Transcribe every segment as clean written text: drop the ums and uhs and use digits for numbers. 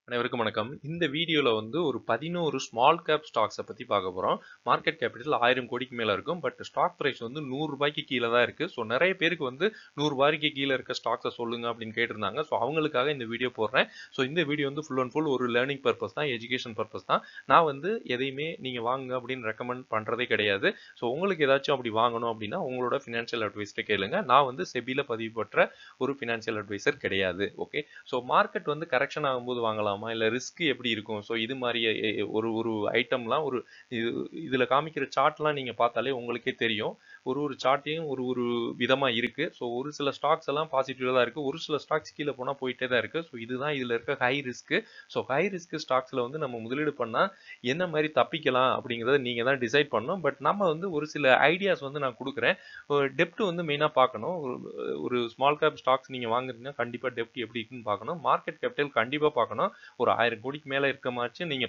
அனைவருக்கும் வணக்கம். இந்த வீடியோல ஒரு 11 ஸ்மால் கேப் ஸ்டாக்ஸ பத்தி பார்க்க போறோம். மார்க்கெட் கேபிட்டல் 1000 கோடிக்கு மேல இருக்கும். பட் ஸ்டாக் பிரைஸ் ₹100 கீழ தான் இருக்கு. ஸோ நெறைய பேருக்கு ₹100 கீழ இருக்க ஸ்டாக்ஸ சொல்லுங்க அப்படின்னு கேட்டிருந்தாங்க. ஸோ அவங்களுக்காக இந்த வீடியோ போடுறேன். ஸோ இந்த வீடியோ ஃபுல் அண்ட் ஃபுல் ஒரு லேர்னிங் பர்பஸ் தான், எஜுகேஷன் பர்பஸ் தான். நான் எதையுமே நீங்க வாங்குங்க அப்படின்னு ரெக்கமெண்ட் பண்றதே கிடையாது. ஸோ உங்களுக்கு ஏதாச்சும் அப்படி வாங்கணும் அப்படின்னா உங்களோட ஃபினான்ஷியல் அட்வைஸ்ட்ட கேளுங்க. நான் செபில பதிவு பெற்ற ஒரு ஃபினான்ஷியல் அட்வைசர் கிடையாது. ஓகே. ஸோ மார்க்கெட் கரெக்ஷன் ஆகும்போது வாங்கலாம், இல்ல ரிஸ்க் எப்படி இருக்கும். ஸோ இது மாதிரி ஒரு ஒரு ஐட்டம்லாம் இதுல காமிக்கிற சார்ட்லாம் நீங்க பார்த்தாலே உங்களுக்கே தெரியும். ஒரு ஒரு சார்ட்டையும் ஒரு ஒரு விதமா இருக்கு. ஸோ ஒரு சில ஸ்டாக்ஸ் எல்லாம் பாசிட்டிவா தான் இருக்கு, ஒரு சில ஸ்டாக்ஸ் கீழே போனா போயிட்டே தான் இருக்கு. ஸோ இதுதான் இதுல இருக்க high risk. So high risk ஸ்டாக்ஸ்ல நம்ம முதலீடு பண்ணா என்ன மாதிரி தப்பிக்கலாம் அப்படிங்கறத நீங்க தான் டிசைட் பண்ணணும். பட் நம்ம ஒரு சில ஐடியாஸ் நான் கொடுக்குறேன். டெப்ட் மெயினா பார்க்கணும். ஒரு ஸ்மால் கேப் ஸ்டாக்ஸ் நீங்க வாங்குறீங்கன்னா கண்டிப்பா டெப்ட் எப்படி இருக்குன்னு பார்க்கணும். மார்க்கெட் கேபிட்டல் கண்டிப்பா பார்க்கணும். ஒரு 1000 கோடிக்கு மேல இருக்க மாதிரி நீங்க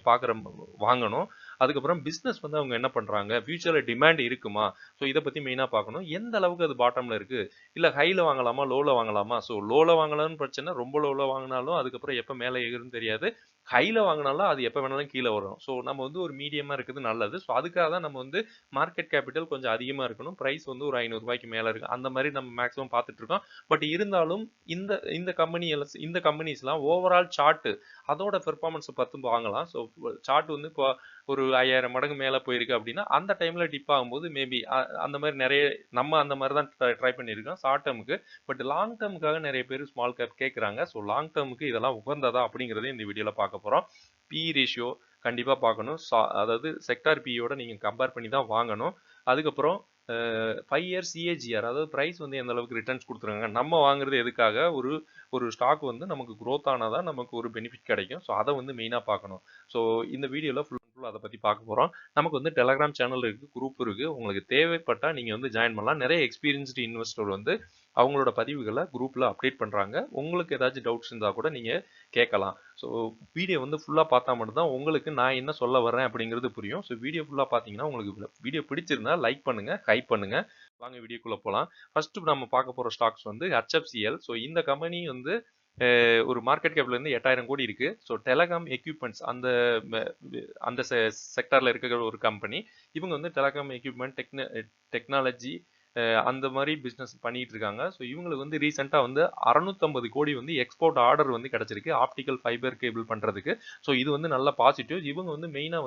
வாங்கணும். அதுக்கப்புறம் பிசினஸ் அவங்க என்ன பண்றாங்க, ஃபியூச்சர்ல டிமாண்ட் இருக்குமா, ஸோ இதை பத்தி மெயினா பார்க்கணும். எந்த அளவுக்கு அது பாட்டம்ல இருக்கு, இல்ல ஹைல வாங்கலாமா லோல வாங்கலாமா. ஸோ லோல வாங்கலாம்னு பிரச்சனை, ரொம்ப லோல வாங்கினாலும் அதுக்கப்புறம் எப்ப மேல ஏறுன்னு தெரியாது. ஹைல வாங்கினாலும் அது எப்ப வேணாலும் கீழே வரும். ஸோ நம்ம ஒரு மீடியமா இருக்குது நல்லது. ஸோ அதுக்காக தான் நம்ம மார்க்கெட் கேபிட்டல் கொஞ்சம் அதிகமா இருக்கணும். பிரைஸ் ஒரு ₹500 மேல இருக்கு, அந்த மாதிரி நம்ம மேக்ஸிமம் பார்த்துட்டு இருக்கோம். பட் இருந்தாலும் இந்த இந்த கம்பெனிஸ்லாம் ஓவரால் சார்ட் அதோட பெர்ஃபார்மன்ஸ் பார்த்து வாங்கலாம். ஸோ சார்ட் இப்போ ஒரு 5000 மடங்கு மேல போயிருக்கு அப்படின்னா அந்த டைம்ல டிப் ஆகும்போது மேபி அந்த மாதிரி நிறைய நம்ம அந்த மாதிரி தான் ட்ரை பண்ணியிருக்கோம் ஷார்ட் டேர்முக்கு. பட் லாங் டேர்முக்காக நிறைய பேர் ஸ்மால் கேப் கேட்குறாங்க. ஸோ லாங் டேர்முக்கு இதெல்லாம் உகந்ததா அப்படிங்கறத இந்த வீடியோல பார்க்க போறோம். பி ரேஷியோ கண்டிப்பா பார்க்கணும். அதாவது செக்டார் பியோட நீங்க கம்பேர் பண்ணி தான் வாங்கணும். அதுக்கப்புறம் 5 இயர்ஸ் சிஏஜிஆர், அதாவது பிரைஸ் எந்த அளவுக்கு ரிட்டர்ன்ஸ் கொடுத்துருங்க. நம்ம வாங்குறது எதுக்காக, ஒரு ஒரு ஸ்டாக் நமக்கு growth ஆனாதான் நமக்கு ஒரு பெனிஃபிட் கிடைக்கும். ஸோ அதை மெயினா பார்க்கணும். ஸோ இந்த வீடியோல ஃபுல் அண்ட் ஃபுல் அதை பத்தி பார்க்க போறோம். நமக்கு டெலகிராம் சேனல் இருக்கு, குரூப் இருக்கு. உங்களுக்கு தேவைப்பட்டா நீங்க ஜாயின் பண்ணலாம். நிறைய எக்ஸ்பீரியன்ஸ்டு இன்வெஸ்டர் அவங்களோட பதிவுகளை குரூப்ல அப்டேட் பண்றாங்க. உங்களுக்கு ஏதாச்சும் டவுட்ஸ் இருந்தா கூட நீங்க கேட்கலாம். ஸோ வீடியோ ஃபுல்லா பார்த்தா மட்டும்தான் உங்களுக்கு நான் என்ன சொல்ல வரேன் அப்படிங்கிறது புரியும். ஸோ வீடியோ ஃபுல்லா பார்த்தீங்கன்னா உங்களுக்கு வீடியோ பிடிச்சிருந்தா லைக் பண்ணுங்க, ஹைப் பண்ணுங்க. வாங்க வீடியோக்குள்ள போலாம். ஃபர்ஸ்ட் நம்ம பார்க்க போற ஸ்டாக்ஸ் HFCL. ஸோ இந்த கம்பெனி ஒரு மார்க்கெட் கேப்ல 8000 கோடி இருக்கு. ஸோ டெலகாம் எக்யூப்மெண்ட்ஸ் அந்த செக்டர்ல இருக்கிற ஒரு கம்பெனி. இவங்க டெலகாம் எக்யூப்மெண்ட் டெக்னாலஜி அந்த மாதிரி பிசினஸ் பண்ணிட்டு இருக்காங்க. ஸோ இவங்களுக்கு ரீசெண்டா 650 கோடி எக்ஸ்போர்ட் ஆர்டர் கிடைச்சிருக்கு, ஆப்டிக்கல் ஃபைபர் கேபிள் பண்றதுக்கு. ஸோ இது நல்ல பாசிட்டிவ். இவங்க மெயினா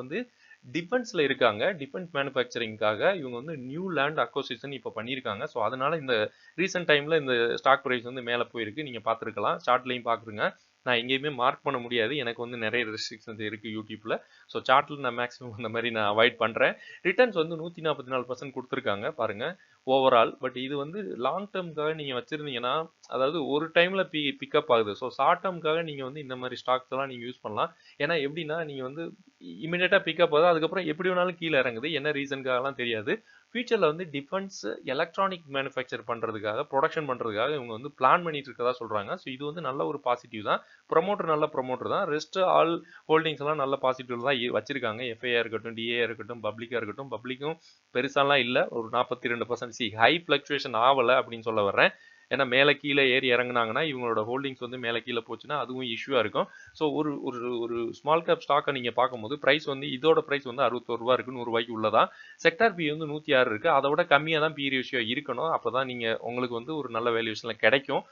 டிஃபென்ஸ்ல இருக்காங்க. டிஃபென்ஸ் மேனுஃபேக்சரிங்காக இவங்க நியூ லேண்ட் அக்வசிஷன் இப்போ பண்ணியிருக்காங்க. ஸோ அதனால இந்த ரீசெண்ட் டைம்ல இந்த ஸ்டாக் பிரைஸ் மேல போயிருக்கு. நீங்க பார்த்துருக்கலாம், சார்ட்லையும் பாக்குறீங்க. நான் எங்கேயுமே மார்க் பண்ண முடியாது, எனக்கு நிறைய ரெஸ்ட்ரிக்ஷன்ஸ் இருக்கு யூடியூப்ல. ஸோ சார்ட்ல நான் மேக்ஸிமம் இந்த மாதிரி நான் அவாய்ட் பண்றேன். ரிட்டர்ன்ஸ் 144% கொடுத்துருக்காங்க பாருங்க ஓவரால். பட் இது லாங் டேர்முக்காக நீங்க வச்சிருந்தீங்கன்னா, அதாவது ஒரு டைம்ல பிக்கப் ஆகுது. ஸோ ஷார்ட் டேர்முக்காக நீங்க இந்த மாதிரி ஸ்டாக்ஸ் எல்லாம் நீங்க யூஸ் பண்ணலாம். ஏன்னா எப்படின்னா நீங்க இமிடியேட்டா பிக்கப் ஆகுது, அதுக்கப்புறம் எப்படி வேணாலும் கீழே இறங்குது, என்ன ரீசனுக்காகலாம் தெரியாது. ஃபியூச்சர்ல டிஃபென்ஸ் எலக்ட்ரானிக் மேனுஃபேக்சர் பண்றதுக்காக, ப்ரொடக்ஷன் பண்றதுக்காக இவங்க பிளான் பண்ணிட்டு இருக்கதா சொல்றாங்க. ஸோ இது நல்ல ஒரு பாசிட்டிவ் தான். ப்ரொமோட்டர் நல்ல ப்ரொமோட்டர் தான். ரெஸ்ட் ஆல் ஹோல்டிங்ஸ் எல்லாம் நல்ல பாசிட்டிவ் தான் வச்சிருக்காங்க. எஃப்ஐஆ இருக்கட்டும், டிஏ இருக்கட்டும், பப்ளிக்கா இருக்கட்டும். பப்ளிக்கும் பெருசாலாம் இல்ல, ஒரு 42%. ஹை பிளக்சுவேஷன் ஆகல அப்படின்னு சொல்ல வர்றேன். ஏன்னா மேல கீழே ஏறி இறங்குனாங்கன்னா இவங்களோட ஹோல்டிங்ஸ் மேல கீழே போச்சுன்னா அதுவும் இஷ்யூவா இருக்கும். ஸோ ஒரு ஒரு ஒரு ஸ்மால் கேப் ஸ்டாக்கை நீங்க பார்க்கும்போது பிரைஸ் இதோட பிரைஸ் ₹61 இருக்கு, ₹100 உள்ளதா. செக்டார் பி 106 இருக்கு. அதை விட கம்மியா தான் பி ரேஷியோ இருக்கணும். அப்பதான் நீங்க உங்களுக்கு ஒரு நல்ல வேல்யூஷன்ல கிடைக்கும்.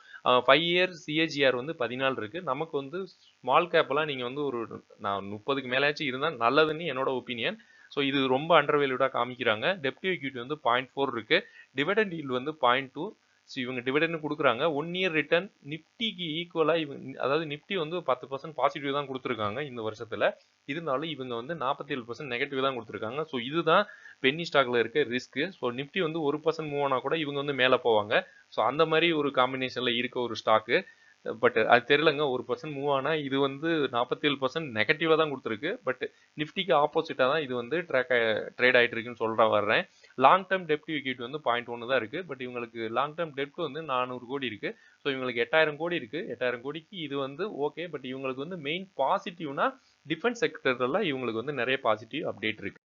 5 இயர்ஸ் சிஏஜிஆர் 14 இருக்கு. நமக்கு ஸ்மால் கேப் எல்லாம் நீங்க ஒரு நான் 30க்கு மேலாச்சும் இருந்தா நல்லதுன்னு என்னோட ஒப்பீனியன். ஸோ இது ரொம்ப அண்டர் வேல்யூடா காமிக்கிறாங்க. டெப்ட் ஈக்விட்டி 0.4 இருக்கு. Dividend yield 0.2. ஸோ இவங்க டிவிடெண்ட் கொடுக்குறாங்க. 1 இயர் ரிட்டர்ன் நிப்டிக்கு ஈக்குவலா அதாவது நிப்டி 10% பாசிட்டிவ் தான் கொடுத்துருக்காங்க இந்த வருஷத்துல. இருந்தாலும் இவங்க 47% நெகட்டிவ் தான் கொடுத்துருக்காங்க. ஸோ இதுதான் பென்னி ஸ்டாக்ல இருக்க ரிஸ்க். ஸோ நிப்டி 1% மூவ் ஆனா கூட இவங்க மேல போவாங்க. ஸோ அந்த மாதிரி ஒரு காம்பினேஷன்ல இருக்க ஒரு ஸ்டாக்கு. பட் அது தெரியலங்க, 1% மூவ் ஆனா இது 47% நெகட்டிவா தான் கொடுத்துருக்கு. பட் நிப்டிக்கு ஆப்போசிட்டா தான் இது ட்ரேட் ஆயிட்டு இருக்குன்னு வர்றேன். லாங் டேர்ம் டெப்ட் ஈக்விட்டி 0.1 தான் இருக்கு. பட் இவங்களுக்கு லாங் டேர்ம் டெப்ட் 400 கோடி இருக்கு. ஸோ இவங்களுக்கு 8000 கோடி இருக்கு. 8000 கோடிக்கு இது ஓகே. பட் இவங்களுக்கு மெயின் பாசிட்டிவ்னா டிஃபென்ஸ் செக்டர்ல இவங்களுக்கு நிறைய பாசிட்டிவ் அப்டேட் இருக்கு.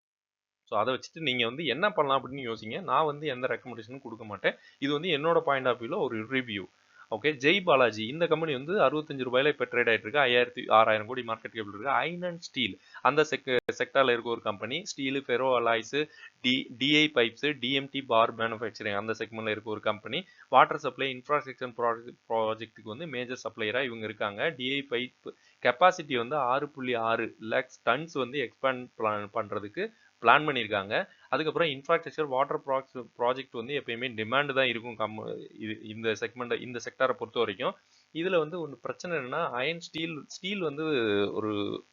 ஸோ அதை வச்சுட்டு நீங்க என்ன பண்ணலாம் அப்படின்னு யோசிங்க. நான் எந்த ரெக்கமெண்டேஷனும் கொடுக்க மாட்டேன். இது என்னோட பாயிண்ட் ஆஃப் வியூல ஒரு ரிவ்யூ. ஓகே, ஜெய் பாலாஜி இந்த கம்பெனி வந்து 65 ரூபாயில இப்போ ட்ரேட் ஆயிட்டு இருக்கு. 6000 கோடி மார்க்கெட் கேபிள் இருக்கு. ஐனன் ஸ்டீல் அந்த செக்டார்ல இருக்க ஒரு company. Steel, ferro alloys, DI pipes, TMT bar manufacturing அந்த செக்மெண்ட்ல இருக்க ஒரு கம்பெனி. வாட்டர் சப்ளை இன்ஃப்ராஸ்ட்ரக்சர் ப்ராஜெக்ட்டுக்கு வந்து மேஜர் சப்ளையரா இவங்க இருக்காங்க. டிஐ பைப் கெப்பாசிட்டி வந்து 6.6 லேக்ஸ் டன்ஸ் வந்து எக்ஸ்பேண்ட் பண்றதுக்கு பிளான் பண்ணியிருக்காங்க. அதுக்கப்புறம் இன்ஃப்ராஸ்ட்ரக்சர் வாட்டர் ப்ராஜெக்ட் வந்து எப்பயுமே டிமாண்ட் தான் இருக்கும் இந்த செக்மெண்ட் இந்த செக்டாரை பொறுத்த வரைக்கும். இதுல வந்து ஒன்று பிரச்சனை என்னன்னா, அயன் ஸ்டீல் வந்து ஒரு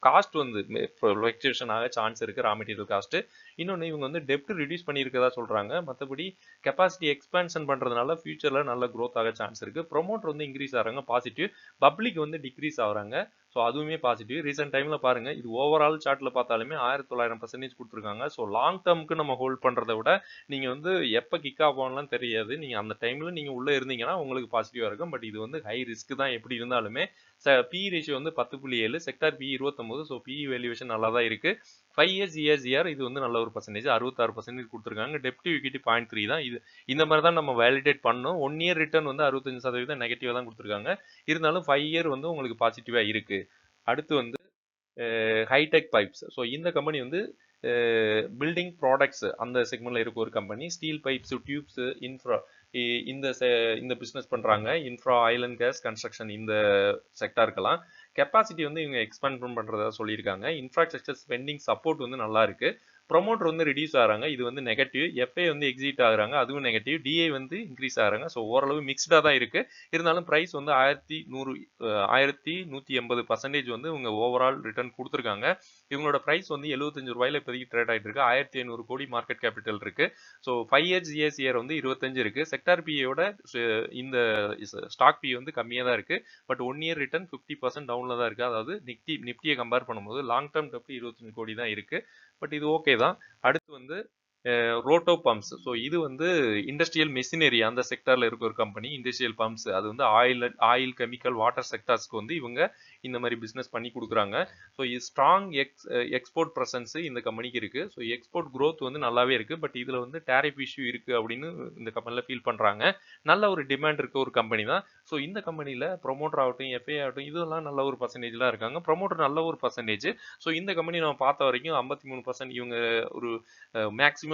காஸ்ட் வந்து ஃப்ளக்சுவேஷன் ஆக சான்ஸ் இருக்கு, ரா மெட்டீரியல் காஸ்ட். இன்னொன்று இவங்க வந்து டெப்ட் ரிடியூஸ் பண்ணியிருக்கதா சொல்றாங்க. மற்றபடி கெப்பாசிட்டி எக்ஸ்பான்ஷன் பண்றதுனால ஃபியூச்சர்ல நல்ல க்ரோத் ஆக சான்ஸ் இருக்கு. ப்ரொமோட்டர் வந்து இன்க்ரீஸ் ஆகிறாங்க, பாசிட்டிவ். பப்ளிக் வந்து டிக்ரீஸ் ஆகுறாங்க, ஸோ அதுவுமே பாசிட்டிவ். ரீசெண்ட் டைம்ல பாருங்க, இது ஓவரால் சார்ட்ல பார்த்தாலுமே 1900% கொடுத்துருக்காங்க. ஸோ லாங் டேர்முக்கு நம்ம ஹோல்ட் பண்றதை விட நீங்க வந்து எப்போ கிக் ஆஃப் ஆகலாம் தெரியாது. நீங்க அந்த டைம்ல நீங்க உள்ள இருந்தீங்கன்னா உங்களுக்கு பாசிட்டிவா இருக்கும். பட் இது வந்து ஹை ரிஸ்க் தான் எப்படி இருந்தாலுமே. பி ரேஷியோ வந்து 10.7, sector P 29. So P valuation நல்லா தான் இருக்கு. 5 இயர்ஸ் இயர் இது வந்து நல்ல ஒரு பர்சன்டேஜ் 66% கொடுத்துருக்காங்க. டெப்ட் ஈக்விட்டி 0.3 தான். இது இந்த மாதிரி தான் நம்ம வேலிடேட் பண்ணணும். 1 இயர் ரிட்டர்ன் வந்து 65% நெகட்டிவா தான் கொடுத்துருக்காங்க. இருந்தாலும் 5 இயர் வந்து உங்களுக்கு பாசிட்டிவா இருக்கு. அடுத்து வந்து ஹைடெக் பைப்ஸ். ஸோ இந்த கம்பெனி வந்து பில்டிங் ப்ராடக்ட்ஸ் அந்த செக்மெண்ட்ல இருக்க ஒரு company. Steel pipes, tubes, infra இந்த பிஸ்னஸ் பண்றாங்க. Infra, oil and gas, construction இந்த செக்டாருக்கெல்லாம் கெப்பாசிட்டி வந்து இவங்க எக்ஸ்பேண்ட் பண்றதா சொல்லியிருக்காங்க. இன்ஃப்ராஸ்ட்ரக்சர் ஸ்பெண்டிங் சப்போர்ட் வந்து நல்லா இருக்கு. ப்ரொமோட்டர் வந்து ரிடியூஸ் ஆகிறாங்க, இது வந்து நெகட்டிவ். எஃப்ஐ வந்து எக்ஸிட் ஆகுறாங்க, அதுவும் நெகட்டிவ். டிஐ வந்து இன்க்ரீஸ் ஆகிறாங்க. ஸோ ஓரளவு மிக்ஸ்டாக தான் இருக்கு. இருந்தாலும் பிரைஸ் வந்து 1180% வந்து இவங்க ஓவரால் ரிட்டர்ன் கொடுத்துருக்காங்க. இவங்களோட பிரைஸ் வந்து 75 ரூபாயில இப்போதைக்கு ட்ரேட் ஆகிட்டு இருக்கு. 1500 கோடி மார்க்கெட் கேபிட்டல் இருக்கு. ஸோ 5 இயர்ஸ் இயர் வந்து 25 இருக்கு. செக்டார் பியோட இந்த ஸ்டாக் பி வந்து கம்மியாக தான் இருக்கு. பட் 1 இயர் ரிட்டர்ன் 50% டவுன்ல தான் இருக்கு. அதாவது நிப்டியை கம்பேர் பண்ணும்போது லாங் டேர்ம் டெப்ட் 25 கோடி தான் இருக்கு. பட் இது ஓகே தான். அடுத்து வந்து ரோட்டோ பம்ப்ஸ். ஸோ இது வந்து இண்டஸ்ட்ரியல் மெஷினரி அந்த செக்டர்ல இருக்க ஒரு கம்பெனி. இண்டஸ்ட்ரியல் பம்ப்ஸ் அது வந்து ஆயில் கெமிக்கல் வாட்டர் செக்டர்ஸ்க்கு வந்து இவங்க இந்த மாதிரி பிசினஸ் பண்ணி கொடுக்குறாங்க. ஸோ இது ஸ்ட்ராங் எக்ஸ்போர்ட் ப்ரெசன்ஸ் இந்த கம்பெனிக்கு இருக்கு. ஸோ எக்ஸ்போர்ட் growth வந்து நல்லாவே இருக்கு. பட் இதுல வந்து டேரிஃப் இஷ்யூ இருக்கு அப்படின்னு இந்த கம்பெனில ஃபீல் பண்றாங்க. நல்ல ஒரு டிமாண்ட் இருக்க ஒரு கம்பெனி தான். ஸோ இந்த கம்பெனில ப்ரொமோட்டர் ஆகட்டும், எஃப்ஐ ஆகட்டும், இதெல்லாம் நல்ல ஒரு பர்சன்டேஜ்லாம் இருக்காங்க. ப்ரொமோட்டர் நல்ல ஒரு பர்சன்டேஜ். ஸோ இந்த கம்பெனி நம்ம பார்த்த வரைக்கும் 53% இவங்க ஒரு மேக்ஸிமம்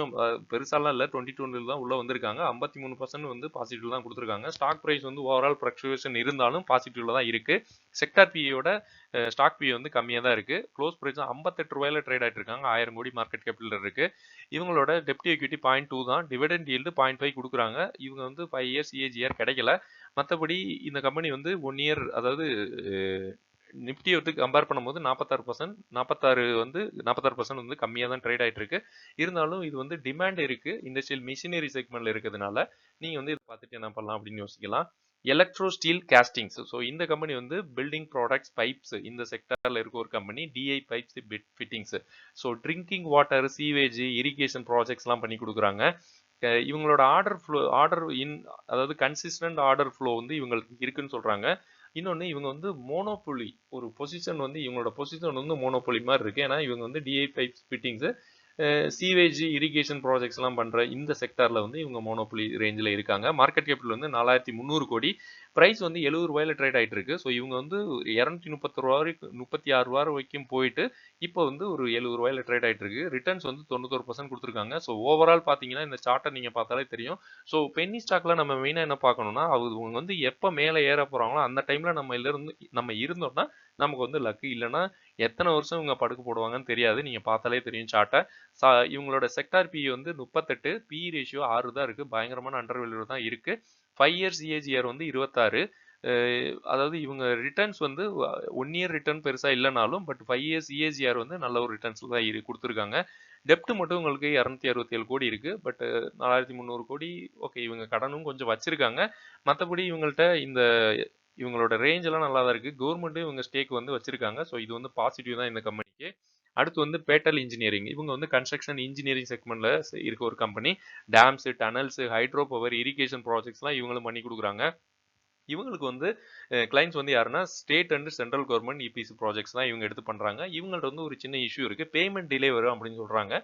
பெருசாலாம் இல்லை, 2020 தான் உள்ள வந்திருக்காங்க. 53% வந்து பாசிட்டிவ் தான் கொடுத்துருக்காங்க. ஸ்டாக் பிரைஸ் வந்து ஓவரால் ஃப்ளக்சுவேஷன் இருந்தாலும் பாசிட்டிவ்ல தான் இருக்கு. செக்டார் பியோட ஸ்டாக் பி வந்து கம்மியாக தான் இருக்கு. க்ளோஸ் பிரைஸ் 58 ரூபாயில ட்ரேட் ஆயிட்டு இருக்காங்க. 1000 கோடி மார்க்கெட் கேபிட்டல் இருக்கு. இவங்களோட டெப்ட் ஈக்விட்டி 0.2 தான். டிவிடெண்ட் ஈல்டு 0.5 கொடுக்குறாங்க. இவங்க வந்து 5 இயர்ஸ் இயர் கிடைக்கல. மற்றபடி இந்த கம்பெனி வந்து 1 இயர், அதாவது நிப்டி வந்து கம்பேர் பண்ணும்போது 46% வந்து கம்மியாக தான் ட்ரேட் ஆயிட்டு இருக்கு. இருந்தாலும் இது வந்து டிமாண்ட் இருக்கு இண்டஸ்ட்ரியல் மிஷினரி செக்மெண்ட்ல இருக்கிறதுனால. நீங்க வந்து இதை பார்த்துட்டு என்ன பண்ணலாம் அப்படின்னு யோசிக்கலாம். Electro Steel Castings. ஸோ இந்த கம்பெனி வந்து பில்டிங் ப்ராடக்ட்ஸ் பைப்ஸ் இந்த செக்டர்ல இருக்க ஒரு company. DI pipes fittings. So drinking water, sewage, irrigation ப்ராஜெக்ட்ஸ்லாம் பண்ணி கொடுக்குறாங்க. இவங்களோட அதாவது கன்சிஸ்டன்ட் ஆர்டர் ஃப்ளோ வந்து இவங்களுக்கு இருக்குன்னு சொல்றாங்க. இன்னொன்று இவங்க வந்து மோனோபொலி ஒரு பொசிஷன் வந்து இவங்களோட பொசிஷன் வந்து மோனோபொலி மாதிரி இருக்கு. ஏன்னா இவங்க வந்து DI pipes fittings, sewage, irrigation ப்ராஜெக்ட்ஸ்லாம் பண்ற இந்த செக்டார்ல வந்து இவங்க மோனோபொலி ரேஞ்சில் இருக்காங்க. மார்க்கெட் கேபிட்டல் வந்து 4300 கோடி. பிரைஸ் வந்து 70 ரூபாயில ட்ரேட் ஆயிட்டு இருக்கு. ஸோ இவங்க வந்து 236 ரூபா வரைக்கும் போயிட்டு இப்போ வந்து ஒரு 70 ரூபாயில ட்ரேட் ஆயிட்டு இருக்கு. ரிட்டர்ன்ஸ் வந்து 91% கொடுத்துருக்காங்க. ஸோ ஓவரால் பார்த்தீங்கன்னா இந்த சார்ட்டை நீங்க பார்த்தாலே தெரியும். ஸோ பென்னி ஸ்டாக்ல நம்ம மெயினா என்ன பார்க்கணும்னா, அவங்க வந்து எப்போ மேலே ஏற போறாங்களோ அந்த டைம்ல நம்ம இருந்தோம்னா நமக்கு வந்து லக்கு. இல்லைன்னா எத்தனை வருஷம் இவங்க படுக்க போடுவாங்கன்னு தெரியாது. நீங்க பார்த்தாலே தெரியும் சார்ட்டை. இவங்களோட செக்டார் பி வந்து 38, பி ரேஷியோ 6 தான் இருக்கு. பயங்கரமான அண்டர் வேல்யூ தான் இருக்கு. 5 இயர்ஸ் இயர் வந்து 26. அதாவது இவங்க ரிட்டர்ன்ஸ் வந்து 1 இயர் ரிட்டர்ன் பெருசா இல்லைனாலும் பட் 5 இயர்ஸ் இயர் வந்து நல்ல ஒரு ரிட்டர்ன்ஸ் தான் கொடுத்துருக்காங்க. டெப்ட் மட்டும் உங்களுக்கு 267 கோடி இருக்கு. பட் 4300 கோடி ஓகே. இவங்க கடனும் கொஞ்சம் வச்சிருக்காங்க. மற்றபடி இவங்களோட ரேஞ்ச் எல்லாம் நல்லா தான் இருக்கு. கவர்மெண்ட்டும் இவங்க ஸ்டேக் வந்து வச்சிருக்காங்க. ஸோ இது வந்து பாசிட்டிவ் தான் இந்த கம்பெனிக்கு. அடுத்து வந்து பேட்டல் இன்ஜினியரிங். இவங்க வந்து கன்ஸ்ட்ரக்ஷன் இன்ஜினியரிங் செக்மெண்ட்ல இருக்க ஒரு கம்பெனி. டேம்ஸ், டனல்ஸ், ஹைட்ரோ பவர், இரிகேஷன் ப்ராஜெக்ட்ஸ்லாம் இவங்களும் பண்ணி கொடுக்குறாங்க. இவங்களுக்கு வந்து கிளைண்ட்ஸ் வந்து யாருன்னா state and central government EPC projects தான் இவங்க எடுத்து பண்றாங்க. இவங்கள்ட்ட வந்து ஒரு சின்ன இஷ்யூ இருக்கு. பேமெண்ட் டிலே வரும் அப்படின்னு சொல்றாங்க.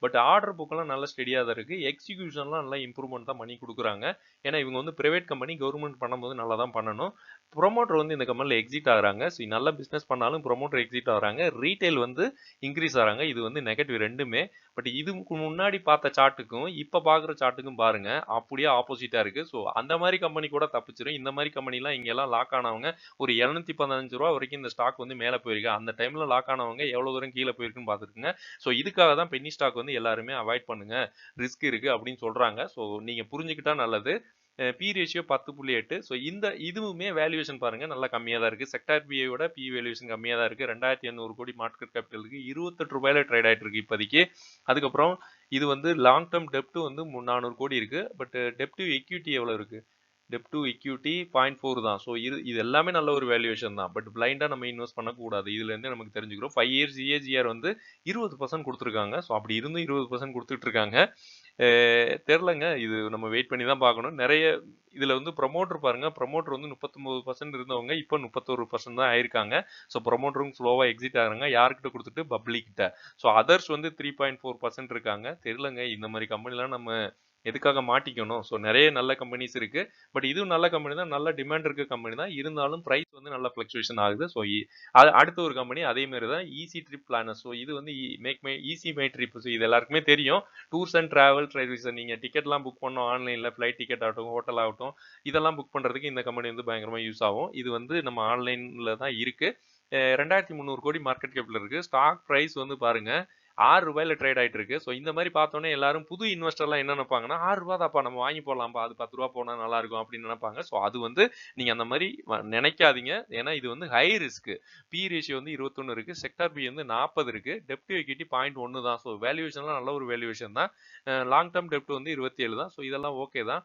பட் ஆர்டர் புக்கெல்லாம் நல்ல ஸ்டெடியாக தான் இருக்குது. எக்ஸிக்யூஷன்லாம் நல்லா இம்ப்ரூவ்மெண்ட் தான் பண்ணி கொடுக்குறாங்க. ஏன்னா இவங்க வந்து பிரைவேட் கம்பெனி, கவர்மெண்ட் பண்ணும்போது நல்லா தான் பண்ணணும். ப்ரொமோட்டர் வந்து இந்த கம்பெனியில் எக்ஸிட் ஆகுறாங்க. ஸோ நல்ல பிஸ்னஸ் பண்ணாலும் ப்ரொமோட்டர் எக்ஸிட் ஆகுறாங்க. ரீட்டைல் வந்து இன்க்ரீஸ் ஆகிறாங்க. இது வந்து நெகட்டிவ் ரெண்டுமே. பட் இதுக்கு முன்னாடி பார்த்த சார்ட்டுக்கும் இப்போ பார்க்குற சார்ட்டுக்கும் பாருங்க அப்படியே ஆப்போசிட்டாக இருக்குது. ஸோ அந்த மாதிரி கம்பெனி கூட தப்பிச்சிடும். இந்த மாதிரி கம்பெனிலாம் இங்கெல்லாம் லாக் ஆனவங்க ஒரு 715 ரூபா வரைக்கும் இந்த ஸ்டாக் வந்து மேலே போயிருக்கு. அந்த டைமில் லாக் ஆனவங்க எவ்வளோ தூரம் கீழே போயிருக்குன்னு பார்த்துருக்குங்க. ஸோ இதுக்காக தான் பென்னி ஸ்டாக் வந்து எல்லாருமே அவாய்ட் பண்ணுங்க, ரிஸ்க் இருக்குது அப்படின்னு சொல்கிறாங்க. ஸோ நீங்கள் புரிஞ்சுக்கிட்டா நல்லது. B ratio 10.8. ஸோ இதுவுமே வேல்யூவேஷன் பாருங்க நல்லா கம்மியாக தான் இருக்குது. செக்டார் பிஐயோட பி வேல்யூவேஷன் கம்மியாக தான் இருக்குது. 2800 கோடி மார்க்கெட் கேபிட்டலுக்கு 28 ரூபாயில ட்ரேட் ஆகிட்டு இருக்கு இப்போதைக்கு. அதுக்கப்புறம் இது வந்து லாங் டேர்ம் டெப்ட் வந்து 400 கோடி இருக்கு. பட் டெப்ட் டு எக்யூட்டி எவ்வளோ இருக்கு? டெப்ட் டு equity 0.4 தான். ஸோ இது எல்லாமே நல்ல ஒரு வேல்யூவேஷன் தான். பட் பிளைண்டாக நம்ம இன்வெஸ்ட் பண்ணக்கூடாது. இதுலேருந்து நமக்கு தெரிஞ்சுக்கிறோம். 5 இயர்ஸ் சிஏஜிஆர் வந்து 20% கொடுத்துருக்காங்க. ஸோ அப்படி இருந்தும் 20% கொடுத்துட்டு இருக்காங்க. தெரிலங்க, இது நம்ம வெயிட் பண்ணி தான் பார்க்கணும். நிறைய இதில் வந்து ப்ரொமோட்டர் பாருங்க, ப்ரொமோட்டர் வந்து 39% இருந்தவங்க இப்போ 31% தான் ஆயிருக்காங்க. ஸோ ப்ரொமோட்டரும் ஸ்லோவாக எக்ஸிட் ஆகுறாங்க. யார்கிட்ட கொடுத்துட்டு? பப்ளிக் கிட்ட. ஸோ அதர்ஸ் வந்து 3.4% இருக்காங்க. தெரிலங்க, இந்த மாதிரி கம்பெனிலாம் நம்ம எதுக்காக மாட்டிக்கணும்? ஸோ நிறைய நல்ல கம்பெனிஸ் இருக்கு. பட் இதுவும் நல்ல கம்பெனி தான், நல்ல டிமாண்ட் இருக்க கம்பெனி தான். இருந்தாலும் பிரைஸ் வந்து நல்ல ஃபிளக்சுவேஷன் ஆகுது. ஸோ அடுத்த ஒரு கம்பெனி அதே மாதிரி தான், ஈஸி ட்ரிப் பிளானர். ஸோ இது வந்து Make My Easy My Trip. So இது எல்லாருக்குமே தெரியும். Tours and travel service. நீங்கள் டிக்கெட்லாம் புக் பண்ணோம் ஆன்லைனில், ஃப்ளைட் டிக்கெட் ஆகட்டும், ஹோட்டல் ஆகட்டும், இதெல்லாம் புக் பண்ணுறதுக்கு இந்த கம்பெனி வந்து பயங்கரமாக யூஸ் ஆகும். இது வந்து நம்ம ஆன்லைனில் தான் இருக்கு. 2300 கோடி மார்க்கெட் கேபிட்டல் இருக்கு. ஸ்டாக் பிரைஸ் வந்து பாருங்க 6 ரூபாயில ட்ரேட் ஆயிட்டு இருக்கு. ஸோ இந்த மாதிரி பார்த்தோன்னே எல்லாரும் புது இன்வெஸ்டர்லாம் என்ன நினைப்பாங்கன்னா, 6 ரூபா தாப்பா நம்ம வாங்கி போடலாம்ப்பா, அது 10 ரூபா போனால் நல்லா இருக்கும் அப்படின்னு நினைப்பாங்க. ஸோ அது வந்து நீங்க அந்த மாதிரி நினைக்காதீங்க. ஏன்னா இது வந்து ஹை ரிஸ்க். பி ரேஷியோ வந்து 21 இருக்கு. செக்டார் பி வந்து 40 இருக்கு. டெப்ட் எக்விட்டி 0.1 தான். ஸோ வேல்யூவேஷன்லாம் நல்ல ஒரு வேல்யூவேஷன் தான். லாங் டேர்ம் டெப்ட் வந்து 27 தான். ஸோ இதெல்லாம் ஓகே தான்.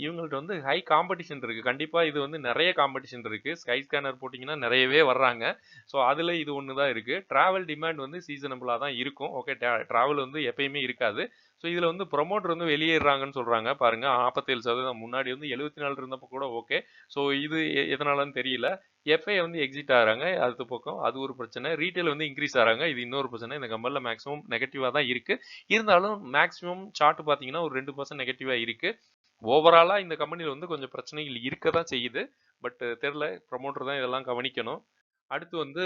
இவங்கள்ட்ட வந்து ஹை காம்படிஷன் இருக்கு. கண்டிப்பா இது வந்து நிறைய காம்படிஷன் இருக்கு. ஸ்கை ஸ்கேனர் போட்டிங்கன்னா நிறையவே வர்றாங்க. ஸோ அதில் இது ஒன்று தான் இருக்கு. டிராவல் டிமாண்ட் வந்து சீசனபிளாக தான் இருக்கும். ஓகே, டிராவல் வந்து எப்பயுமே இருக்காது. ஸோ இதில் வந்து ப்ரொமோட்டர் வந்து வெளியேறாங்கன்னு சொல்றாங்க. பாருங்க 47%. முன்னாடி வந்து 74 இருந்தப்போ கூட ஓகே. ஸோ இது எதனாலன்னு தெரியல. எஃப்ஐ வந்து எக்ஸிட் ஆகிறாங்க. அது பக்கம் அது ஒரு பிரச்சனை. ரீட்டைல் வந்து இன்க்ரீஸ் ஆகிறாங்க. இது இன்னொரு பிரச்சனை. இந்த கம்பெனியில் மேக்ஸிமம் நெகட்டிவாக தான் இருக்கு. இருந்தாலும் மேக்ஸிமம் சார்ட் பார்த்தீங்கன்னா ஒரு 2% நெகட்டிவாக இருக்கு. ஓவராலா இந்த கம்பெனியில் வந்து கொஞ்சம் பிரச்சனைகள் இருக்க தான் செய்யுது. பட் தெரில, ப்ரொமோட்டர் தான் இதெல்லாம் கவனிக்கணும். அடுத்து வந்து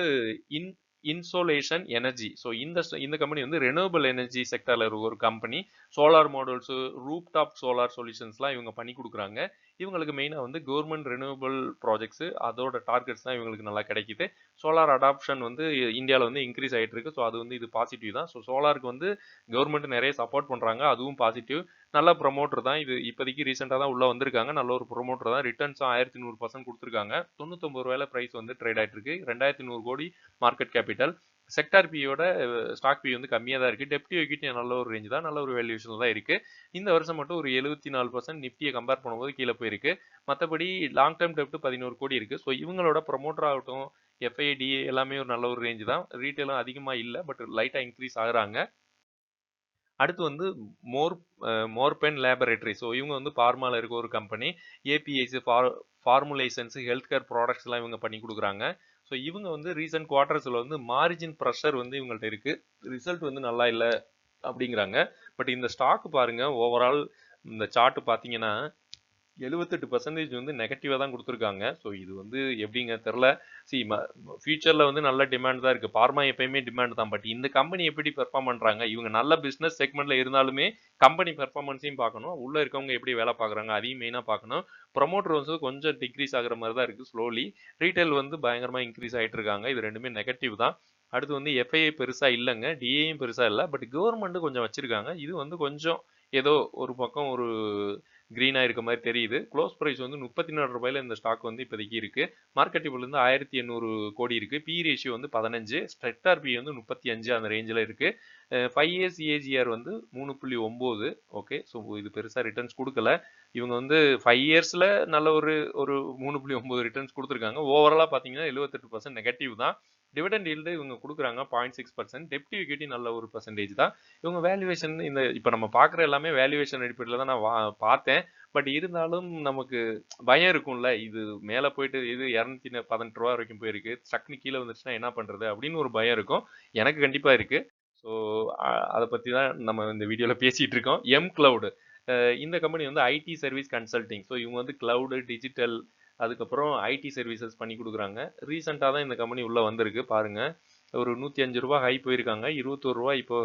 இன் இன்சோலேஷன் எனர்ஜி. ஸோ இந்த கம்பெனி வந்து ரெனியூவபிள் எனர்ஜி செக்டர்ல இருக்க ஒரு company. Solar models, rooftop solar சொல்யூஷன்ஸ்லாம் இவங்க பண்ணி கொடுக்குறாங்க. இவங்களுக்கு மெயினாக வந்து கவர்மெண்ட் ரெனியூவபிள் ப்ராஜெக்ட்ஸ், அதோட டார்கெட்ஸ் தான் இவங்களுக்கு நல்லா கிடைக்குது. சோலார் அடாப்ஷன் வந்து இந்தியாவில் வந்து இன்க்ரீஸ் ஆகிட்டு இருக்கு. ஸோ அது வந்து இது பாசிட்டிவ் தான். ஸோ சோலாருக்கு வந்து கவர்மெண்ட் நிறைய சப்போர்ட் பண்ணுறாங்க. அதுவும் பாசிட்டிவ். நல்ல ப்ரொமோட்டர் தான். இது இப்போதைக்கு ரீசெண்டாக தான் உள்ள வந்திருக்காங்க. நல்ல ஒரு ப்ரொமோட்டர் தான். ரிட்டர்ன்ஸ் 1100% கொடுத்துருக்காங்க. 99 ரூபாயில பிரைஸ் வந்து ட்ரேட் ஆகிட்டு இருக்கு. 2100 கோடி மார்க்கெட் கேபிட்டல். செக்டார் பியோட ஸ்டாக் பி வந்து கம்மியாக தான் இருக்குது. டெப்ட் எக்விட்டி நல்ல ஒரு ரேஞ்ச் தான், நல்ல ஒரு வேல்யூஷன் தான் இருக்குது. இந்த வருஷம் மட்டும் ஒரு 74% நிஃப்டியை கம்பேர் பண்ணும்போது கீழே போயிருக்கு. மற்றபடி லாங் டேர்ம் டெப்ட் 11 கோடி இருக்குது. ஸோ இவங்களோட ப்ரொமோட்டர் ஆகட்டும், எஃப்ஐ, டிஏ எல்லாமே ஒரு நல்ல ஒரு ரேஞ்ச் தான். ரீட்டெயிலும் அதிகமாக இல்லை, பட் லைட்டாக இன்க்ரீஸ் ஆகுறாங்க. அடுத்து வந்து மோர்பென் லேபரேட்டரி. ஸோ இவங்க வந்து பார்மாவில் இருக்க ஒரு company. APIs, formulations, health care ப்ராடக்ட்ஸ்லாம் இவங்க பண்ணி கொடுக்குறாங்க. ஸோ இவங்க வந்து ரீசெண்ட் குவார்ட்டர்ஸில் வந்து மார்ஜின் ப்ரெஷர் வந்து இவங்கள்ட்ட இருக்குது. ரிசல்ட் வந்து நல்லா இல்லை அப்படிங்கிறாங்க. பட் இந்த ஸ்டாக் பாருங்க, ஓவரால் இந்த சார்ட் பார்த்தீங்கன்னா 78% வந்து நெகட்டிவாக தான் கொடுத்துருக்காங்க. ஸோ இது வந்து எப்படிங்க தெரில. ஃபியூச்சரில் வந்து நல்ல டிமாண்ட் தான் இருக்குது. பார்மா எப்பயுமே டிமாண்ட் தான். பட் இந்த கம்பெனி எப்படி பெர்ஃபார்ம் பண்ணுறாங்க? இவங்க நல்ல பிஸ்னஸ் செக்மெண்ட்டில் இருந்தாலுமே கம்பெனி பெர்ஃபார்மன்ஸையும் பார்க்கணும். உள்ளே இருக்கவங்க எப்படி வேலை பார்க்குறாங்க அதையும் மெயினாக பார்க்கணும். ப்ரொமோட்டர் வந்து கொஞ்சம் டிக்ரீஸ் ஆகிற மாதிரி தான் இருக்குது ஸ்லோலி. ரீட்டைல் வந்து பயங்கரமாக இன்க்ரீஸ் ஆகிட்டு இருக்காங்க. இது ரெண்டுமே நெகட்டிவ் தான். அடுத்து வந்து எஃப்ஐஐ பெருசாக இல்லைங்க, டிஏயும் பெருசாக இல்லை. பட் கவர்மெண்ட்டு கொஞ்சம் வச்சுருக்காங்க. இது வந்து கொஞ்சம் ஏதோ ஒரு பக்கம் ஒரு க்ரீனாக இருக்க மாதிரி தெரியுது. க்ளோஸ் ப்ரைஸ் வந்து 34 ரூபாயில இந்த ஸ்டாக் வந்து இப்போதைக்கு இருக்குது. மார்க்கெட் இப்போ வந்து 1800 கோடி இருக்குது. பி ரேஷியோ வந்து 15, செக்டார் பி வந்து 35 அந்த ரேஞ்சில் இருக்குது. 5 இயர்ஸ் ஏஜிஆர் வந்து 3.9. ஓகே, ஸோ இது பெருசாக ரிட்டர்ன்ஸ் கொடுக்கல. இவங்க வந்து 5 இயர்ஸில் நல்ல ஒரு 3.9 ரிட்டர்ன்ஸ் கொடுத்துருக்காங்க. ஓவராலாக பார்த்தீங்கன்னா 78% நெகட்டிவ் தான். டிவிடெண்ட் ஈல்டு இவங்க கொடுக்குறாங்க 0.6%. டெப்ட் ஈக்விட்டி நல்ல ஒரு பர்சன்டேஜ் தான். இவங்க வேல்யூவேஷன் இந்த இப்போ நம்ம பார்க்குற எல்லாமே வேல்யூவேஷன் அடிப்படையில் தான் நான் பார்த்தேன். பட் இருந்தாலும் நமக்கு பயம் இருக்கும்ல, இது மேலே போயிட்டு இது 218 ரூபா வரைக்கும் போயிருக்கு, டக்குனு கீழே வந்துச்சுன்னா என்ன பண்ணுறது அப்படின்னு ஒரு பயம் இருக்கும். எனக்கு கண்டிப்பாக இருக்குது. ஸோ அதை பற்றி தான் நம்ம இந்த வீடியோவில் பேசிகிட்டு இருக்கோம். எம் கிளவுடு இந்த கம்பெனி வந்து ஐடி சர்வீஸ் கன்சல்டிங். ஸோ இவங்க வந்து கிளவுடு, டிஜிட்டல், அதுக்கப்புறம் ஐடி சர்வீசஸ் பண்ணி கொடுக்குறாங்க. ரீசெண்டாக தான் இந்த கம்பெனி உள்ளே வந்திருக்கு பாருங்கள். ஒரு 105 ரூபா ஹை போயிருக்காங்க. 21 ரூபா இப்போ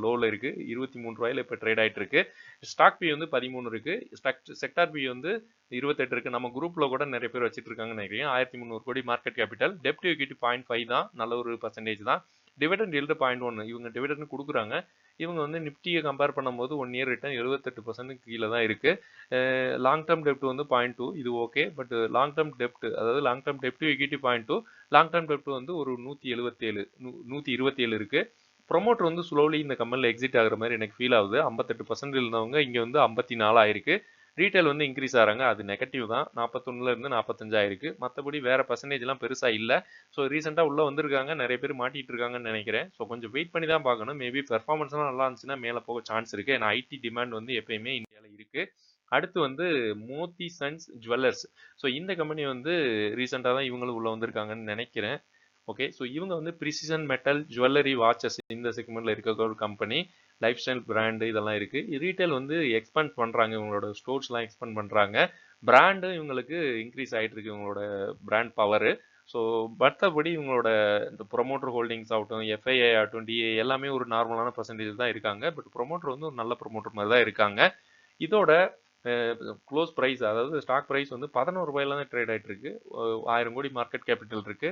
லோவில் இருக்குது. 23 ரூபாயில் இப்போ ட்ரேட் ஆகிட்டு இருக்கு. ஸ்டாக் பி வந்து 13 இருக்குது. செக்டார் பி வந்து 28 இருக்குது. நம்ம குரூப்பில் கூட நிறைய பேர் வச்சுட்டு இருக்காங்கன்னு நினைக்கிறேன். 1300 கோடி மார்க்கெட் கேபிட்டல். டெப்ட் ஈக்விட்டி 0.5 தான், நல்ல ஒரு பர்சன்டேஜ் தான். Dividend yield 0.1. இவங்க டிவிடெண்ட் கொடுக்குறாங்க. இவங்க வந்து நிஃப்டியை கம்பேர் பண்ணும்போது 1 இயர் ரிட்டர்ன் 78% கீழே தான் இருக்குது. லாங் டேர்ம் டெப்ட் வந்து 0.2, இது ஓகே. பட் லாங் டேர்ம் டெப்ட், அதாவது லாங் டேர்ம் டெப்ட் ஈக்விட்டி 0.2, லாங் டேர்ம் டெப்ட் வந்து ஒரு 127 இருக்குது. ப்ரொமோட்டர் வந்து ஸ்லோலி இந்த கம்பெனியில் எக்ஸிட் ஆகுற மாதிரி எனக்கு ஃபீல் ஆகுது. 58% இருந்தவங்க இங்கே வந்து 54 ஆயிருக்கு. ரீட்டைல் வந்து இன்க்ரீஸ் ஆகிறாங்க, அது நெகட்டிவ் தான். 41 45 ஆயிருக்கு. மற்றபடி வேற பர்சன்டேஜ்லாம் பெருசாக இல்லை. ஸோ ரீசெண்டாக உள்ளே வந்திருக்காங்க, நிறைய பேர் மாட்டிட்டு இருக்காங்கன்னு நினைக்கிறேன். ஸோ கொஞ்சம் வெயிட் பண்ணி தான் பார்க்கணும். மேபி பெர்ஃபார்மன்ஸ்லாம் நல்லா இருந்துச்சுன்னா மேலே போக சான்ஸ் இருக்குது. ஏன்னா ஐடி டிமாண்ட் வந்து எப்பயுமே இந்தியாவில் இருக்குது. அடுத்து வந்து மோத்தி சன்ஸ் ஜுவல்லர்ஸ். ஸோ இந்த கம்பெனி வந்து ரீசெண்டாக தான் இவங்களும் உள்ளே வந்திருக்காங்கன்னு நினைக்கிறேன். ஓகே, ஸோ இவங்க வந்து ப்ரிசிஷன் மெட்டல் ஜுவல்லரி வாட்சஸ் இந்த செக்மெண்ட்டில் இருக்க ஒரு கம்பெனி. லைஃப் ஸ்டைல் பிராண்டு இதெல்லாம் இருக்குது. ரீட்டைல் வந்து எக்ஸ்பேண்ட் பண்ணுறாங்க, இவங்களோட ஸ்டோர்ஸ்லாம் எக்ஸ்பேண்ட் பண்ணுறாங்க. பிராண்டு இவங்களுக்கு இன்க்ரீஸ் ஆகிட்டு இருக்கு, இவங்களோட பிராண்ட் பவரு. ஸோ மற்றபடி இவங்களோட இந்த ப்ரொமோட்டர் ஹோல்டிங்ஸ் ஆகட்டும், எஃப்ஐஐ ஆகட்டும், டிஏ எல்லாமே ஒரு நார்மலான பர்சன்டேஜ் தான் இருக்காங்க. பட் ப்ரொமோட்டர் வந்து ஒரு நல்ல ப்ரொமோட்டர் மாதிரி தான் இருக்காங்க. இதோட க்ளோஸ் ப்ரைஸ், அதாவது ஸ்டாக் ப்ரைஸ் வந்து 11 ரூபாயில தான் ட்ரேட் ஆகிட்டு இருக்கு. 1000 கோடி மார்க்கெட் கேபிட்டல் இருக்கு.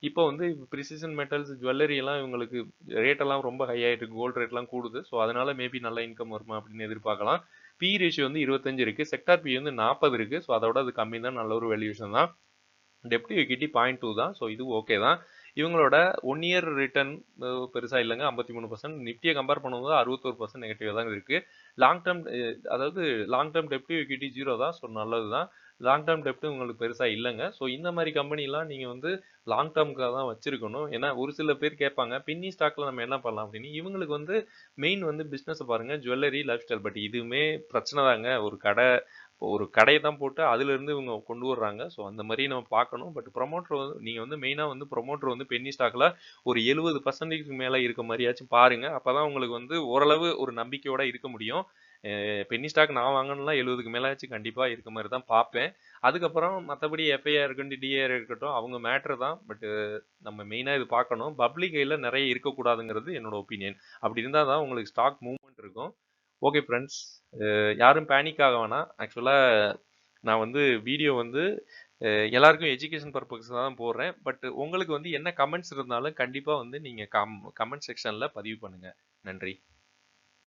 இப்போ வந்து ப்ரிசிஷன் மெட்டல்ஸ் ஜுவல்லரி எல்லாம் இவங்களுக்கு ரேட்டெல்லாம் ரொம்ப ஹை ஆகிட்டு இருக்கு. கோல்டு ரேட்லாம் கூடுது. ஸோ அதனால மேபி நல்ல இன்கம் வருமா அப்படின்னு எதிர்பார்க்கலாம். பி ரேஷியோ வந்து 25 இருக்குது. செக்டார் பி வந்து 40 இருக்குது. ஸோ அதோட அது கம்மி தான், நல்ல ஒரு வேல்யூஷன் தான். டெப்ட் ஈக்விட்டி 0.2 தான். ஸோ இது ஓகே தான். இவங்களோட 1 இயர் ரிட்டர்ன் பெருசாக இல்லைங்க, 53%. நிஃப்டியை கம்பேர் பண்ணும்போது 61% நெகட்டிவாக தான் இருக்குது. லாங் டேர்ம், அதாவது லாங் டேர்ம் டெப்ட் ஈக்விட்டி 0 தான். ஸோ நல்லது தான். லாங் டேர்ம் டெப்ட் உங்களுக்கு பெருசாக இல்லைங்க. ஸோ இந்த மாதிரி கம்பெனிலாம் நீங்கள் வந்து லாங் டேர்முக்காக தான் வச்சிருக்கணும். ஏன்னா ஒரு சில பேர் கேட்பாங்க பின்னி ஸ்டாக்ல நம்ம என்ன பண்ணலாம் அப்படின்னு. இவங்களுக்கு வந்து மெயின் வந்து பிஸ்னஸ் பாருங்க, ஜுவல்லரி, லைஃப் ஸ்டைல். பட் இதுவுமே பிரச்சனை தாங்க. ஒரு கடையை தான் போட்டு அதுலேருந்து இவங்க கொண்டு வர்றாங்க. ஸோ அந்த மாதிரி நம்ம பார்க்கணும். பட் ப்ரொமோட்டர் வந்து நீங்கள் வந்து மெயினாக வந்து ப்ரொமோட்டர் வந்து பென்னி ஸ்டாக்கில் ஒரு 70% மேலே இருக்க மாதிரியாச்சும் பாருங்கள். அப்போ தான் உங்களுக்கு வந்து ஓரளவு ஒரு நம்பிக்கையோட இருக்க முடியும். பென்னி ஸ்டாக் நான் வாங்கணும்னா 70க்கு மேலேயாச்சும் கண்டிப்பாக இருக்க மாதிரி தான் பார்ப்பேன். அதுக்கப்புறம் மற்றபடி எஃப்ஐஆர் இருக்கட்டும், டிஏஆர் இருக்கட்டும், அவங்க மேட்ரு தான். பட் நம்ம மெயினாக இது பார்க்கணும். பப்ளிக் கையில் நிறைய இருக்கக்கூடாதுங்கிறது என்னோட ஒப்பீனியன். அப்படி இருந்தால் தான் உங்களுக்கு ஸ்டாக் மூவ்மெண்ட் இருக்கும். ஓகே ஃப்ரெண்ட்ஸ், யாரும் பேனிக் ஆக வேணாம். ஆக்சுவலாக நான் வந்து வீடியோ வந்து எல்லாருக்கும் எஜுகேஷன் பர்பஸ் தான் போடுறேன். பட் உங்களுக்கு வந்து என்ன கமெண்ட்ஸ் இருந்தாலும் கண்டிப்பாக வந்து நீங்கள் கமெண்ட் செக்ஷனில் பதிவு பண்ணுங்கள். நன்றி.